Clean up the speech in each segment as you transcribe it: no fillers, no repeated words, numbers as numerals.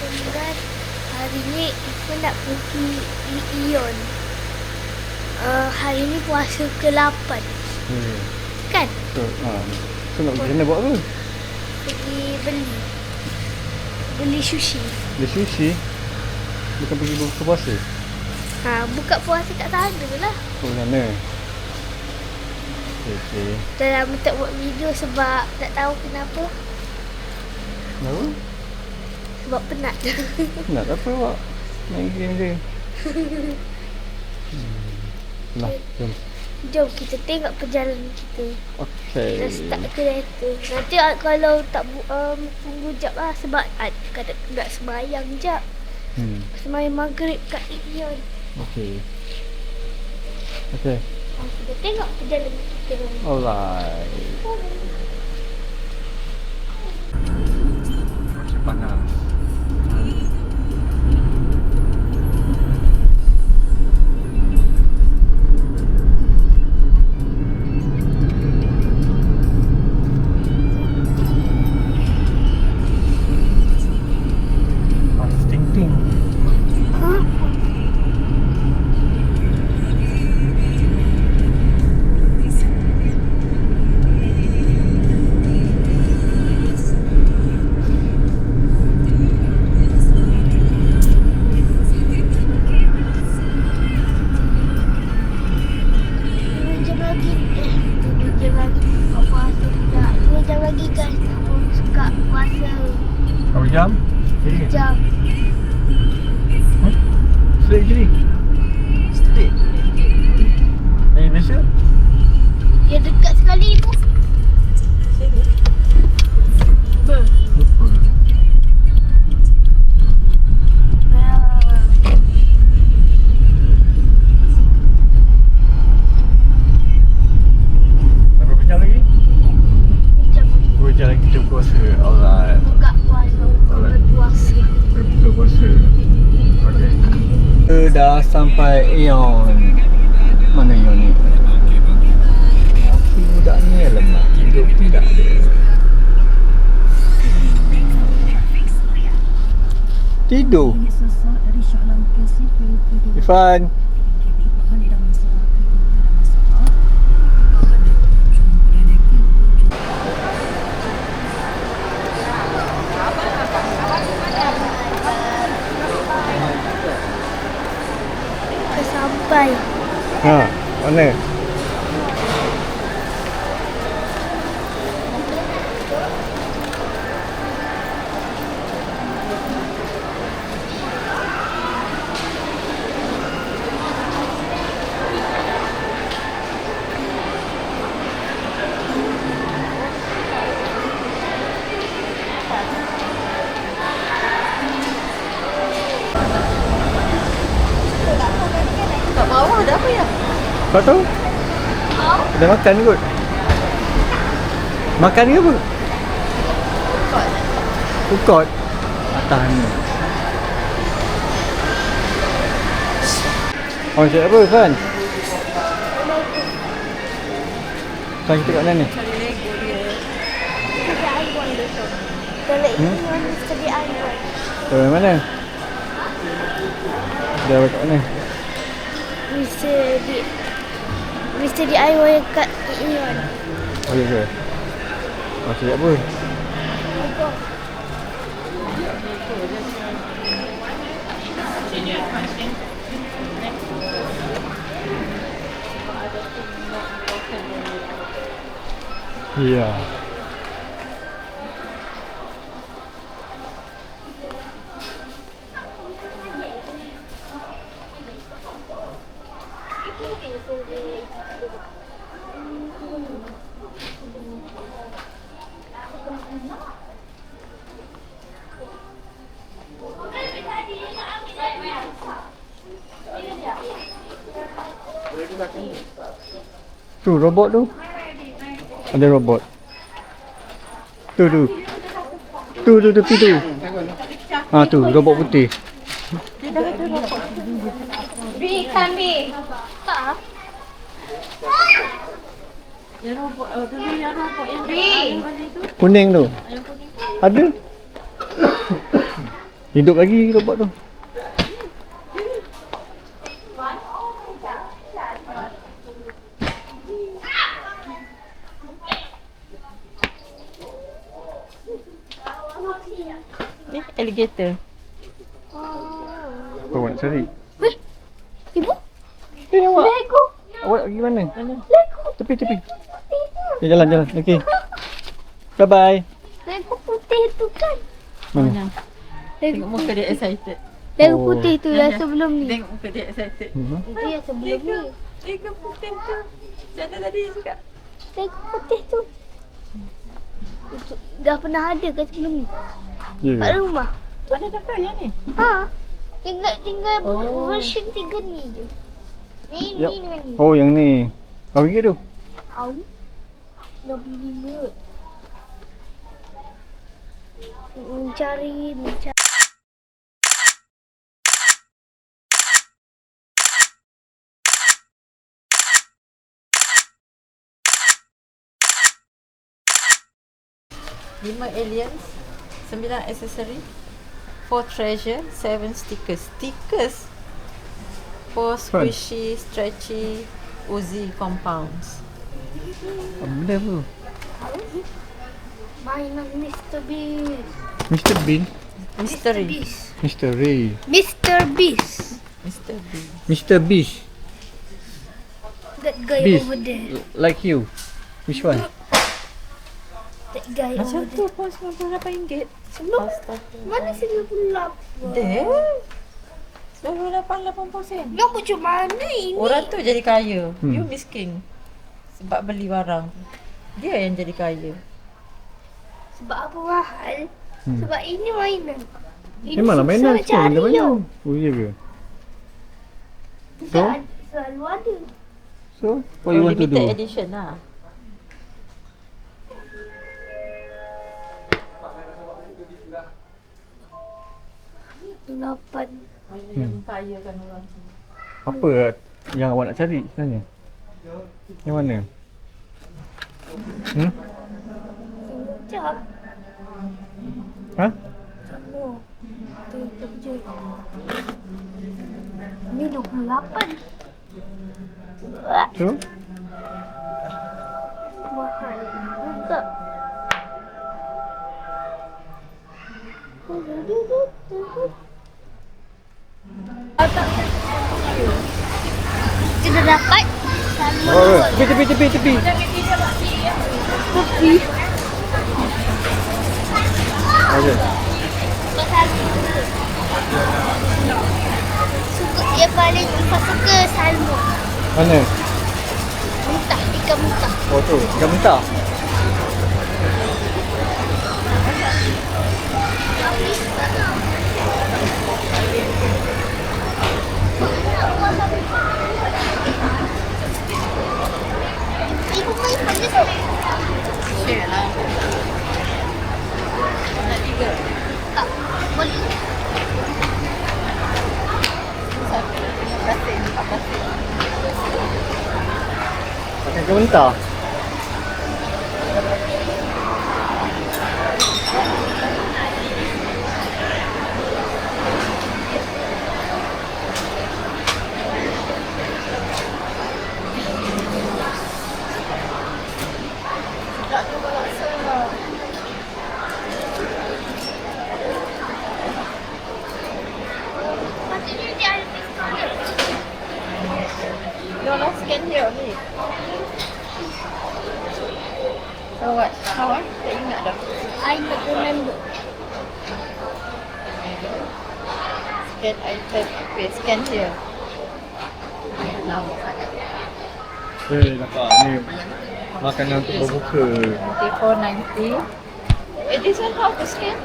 ke-9. Hari ni kita nak pergi Ion. Hari ni puasa ke-8. Kan? So nak pergi sana buat apa? Pergi beli sushi. Beli sushi? Bukan pergi buka puasa? Buka puasa kat sana lah. Oh, sana. Okay. Dah lama tak buat video sebab tak tahu kenapa. Kenapa? Sebab penat. Nak apa awak? Main game je. Nah, jom. Jom kita tengok perjalanan kita. Okay. Dah start kereta. Nanti kalau tak tunggu jap lah sebab kata nak sembahyang jap. Sembahyang maghrib kat Ion. Okay. Okay. Kita tengok perjalanan kita. Alright. Macam panas. Panas ting-ting. Berapa jam? Jam. Straight je ni? Straight? Main biasa? Dia dekat sekali tu. Lupa. Berapa jam lagi? 2 jam lagi kita puasa. Alright. Buka puasa. Berpuasa. Buka puasa. Okay. Kita dah sampai Ion. Mana Ion ni? Laki budak ni lemah. Hidup tidak ada. Tidur. Irfan. Sampai. Mana? Kat bawah ada apa ya? Kau tahu? Ada makan kot. Makan ke apa? Ukot. Tahan ni. Orang cakap apa Fan? Fan kita kat mana ni? Cari Lego dia. Sedia Ion besok. Kalau Ion sedia Ion. Dari mana? Dia kat mana? Mr. DIY kat Ion. Oh ya ke? Orang cakap apa? Ya. Tu robot tu. Ada robot. Tu. Tu tepi tu. Tu robot putih. Bi, ikan Bi. Tak. Yang robot, dulu yang robot yang Bi. Kuning tu. Ada? Hidup lagi robot tu. Ni alligator. Apa awak nak cari? Ibu? Awak. Lego. Awak pergi mana? Mana? Tepi. Okay, jalan. Okey. Bye bye. Lego putih tu kan? Mana? Tengok muka dia excited. Lego Oh. putih tu yang sebelum ni. Tengok muka dia excited. Itu yang sebelum ni. Tengok putih tu. Macam tadi cakap. Lego putih tu. Itu dah pernah ada ke sebelum ni? Ya. Kat rumah. Mana kakak yang ni? Ha. Tinggal Oh. version 3 ni je. Ni Yup. dengan ni. Oh, yang ni. Kau pergi tu? Au. Dah beli ni. Mencari. Lima aliens, 9 aksesori, 4 treasure, 7 stickers. Stickers? 4 squishy, stretchy, oozy compounds. Apa benda tu? Mainan Mr. Beast. Mr. Bean? Mystery. Mr. Ray. Mr. Beast. Mr. B. Mr. Beast. That guy Beast. over there. Like you. Which one? That guy Macam over tu there. pun RM98. Sebelum Astaga. mana 98? There. 98 sen. Yang macam mana ini? Orang tu jadi kaya. Hmm. You miskin. Sebab beli barang. Dia yang jadi kaya. Sebab apa mahal? Sebab ini mainan. Ini Memanglah mainan susah sikit benda cari tau. mainan. Oh, iya ke? So? Tak selalu ada. So, what you want to Limited do? edition lah. Lapan. Kaya kan orang tu. Apa yang awak nak cari sebenarnya? Yang mana? Sekejap. Ha? Sama. Tu kerja. Ini 28. So? Mahal juga. Kita dapat salmon Oh, roll. tepi. Kopi. Okay. Yang paling Ifah suka salmon. Mana? Mentah, ikan mentah. Oh tu, ikan mentah. Ibu main pada sana. Share lah. Nak 3. Tak, boleh. Satu. 15 sen. 14 sen. Pakai ikan mentah. Patutnya dia ada diskaun dia. You want to scan here only. So what? How ah? Tak ingat dah. I not remember. Scan item. Okay, scan here. Lama. Nampak ni makanan untuk berbuka. 24.90. This one how to scan?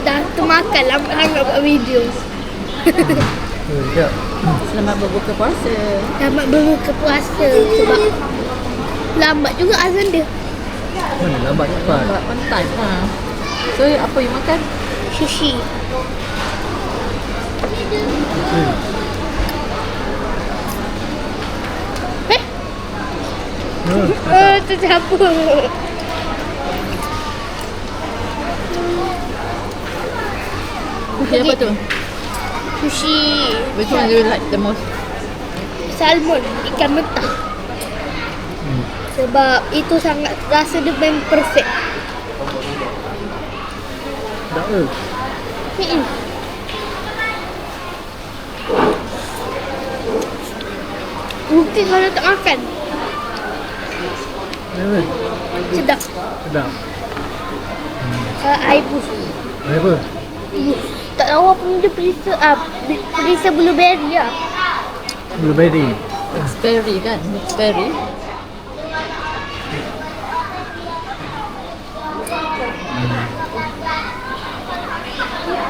Dah termakan lama sangat buat video. Sekejap. Selamat berbuka puasa. Selamat berbuka puasa sebab lambat juga azan dia. Mana lambat cepat? Lambat on time lah. So apa you makan? Sushi. Tu siapa? Sushi apa tu? Sushi Which one do you like the most? salmon, ikan mentah. Sebab itu sangat rasa dia memang perfect. Tak ke? Hmm. Mungkin kalau tak makan, Ya, sedap. sedap. Air bus. Apa? Tak tahu apa ni dia perisa blueberry lah. Blueberry. Berry kan? Berry.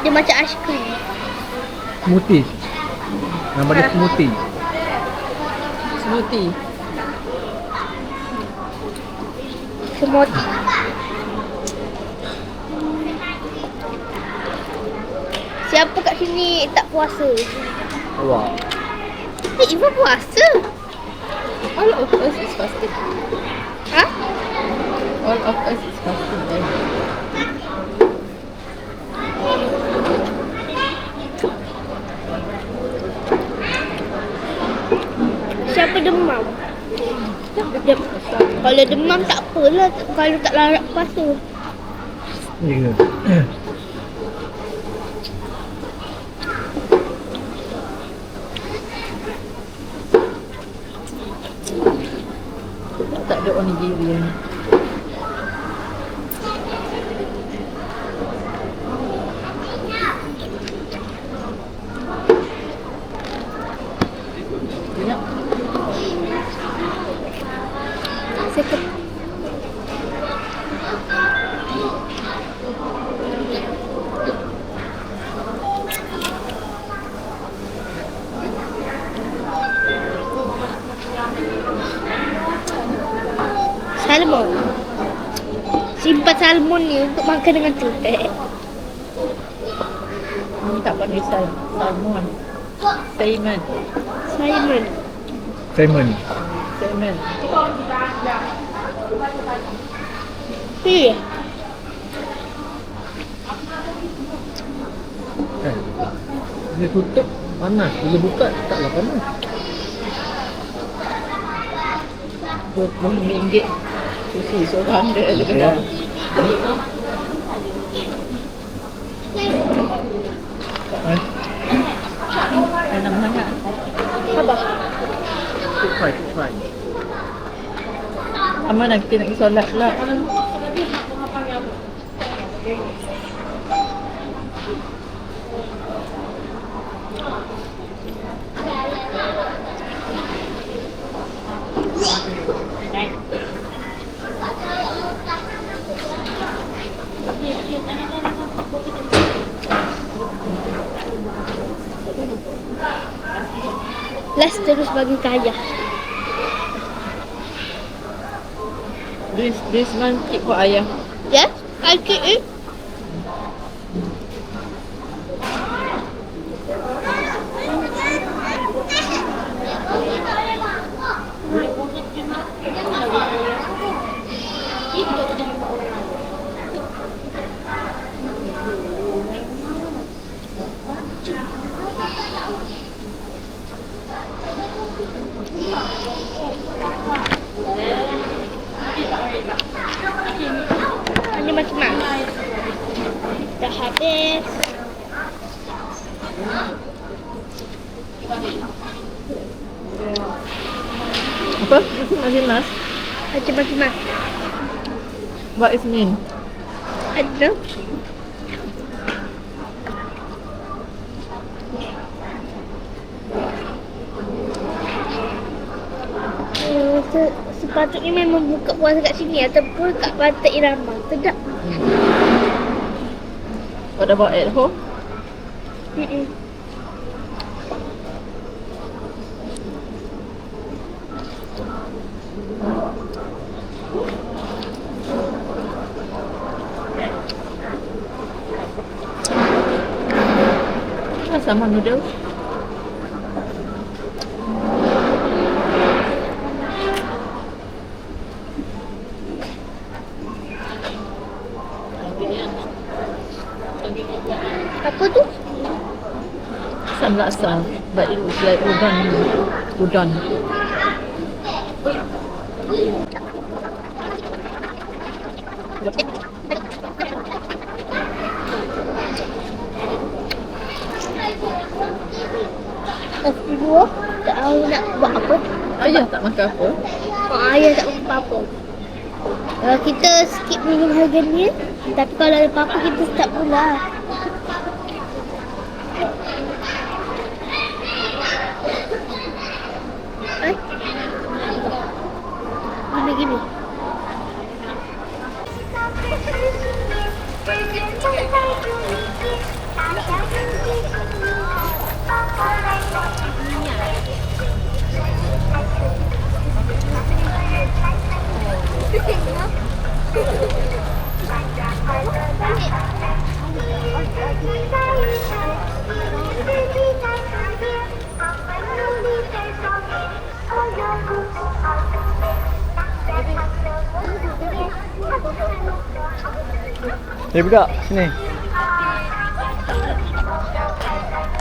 Dia macam aiskrim. Smoothie. Nama dia smoothie. Smoothie. Semua siapa kat sini tak puasa? Awak. Iva puasa. All of us is fasting. Ha? All of us is fasting. Right? Siapa demam? Kalau demam tak apalah kalau tak larat puasa. Ya ke? Tak ada onigiri ni. Banyak. Saya salmon. Simpan salmon ni untuk makan dengan tutek. Ni tak panggil salmon. Salmon. Salmon. Salmon. Salmon. Iya. Dia tutup panas. Bila buka taklah panas. RM20 sushi seorang dia ada Ya. kedai. Enam sangat. Sabar. Too fry. Aman nak kita nak pergi solat pula. Last terus bagi kaya. This one keep for ayah. Ya? I keep it. Ini macam-macam. Dah habis. Apa? Masih mas? Macam-macam. What is mean? Ada. Sepatutnya memang buka puasa kat sini ataupun kat Pantai Irama. Sedap. Kau dah bawa at home? Mm-mm. Sama noodles. Apa tu? macam laksa, but it looks like udon. Kedua, tak tahu nak buat apa. Ayah tak makan apa? Ayah tak makan apa-apa. Kita skip minum harga ni. Tapi kalau ada apa-apa, kita start pula. Gini. Budak, sini.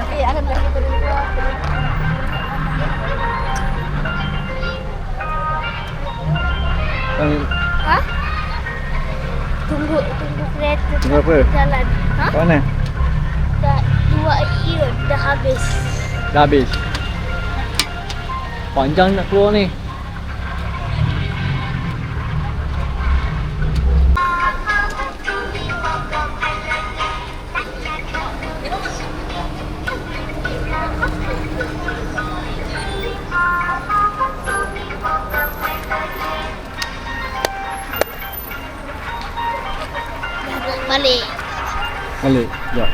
Okey, akan bagi dulu. Ha? Tunggu kereta Tunggu apa? jalan. Ha? Kat mana? Dah 2 year dah habis. Dah habis. Panjang nak keluar ni. Balik. Balik. Sekejap.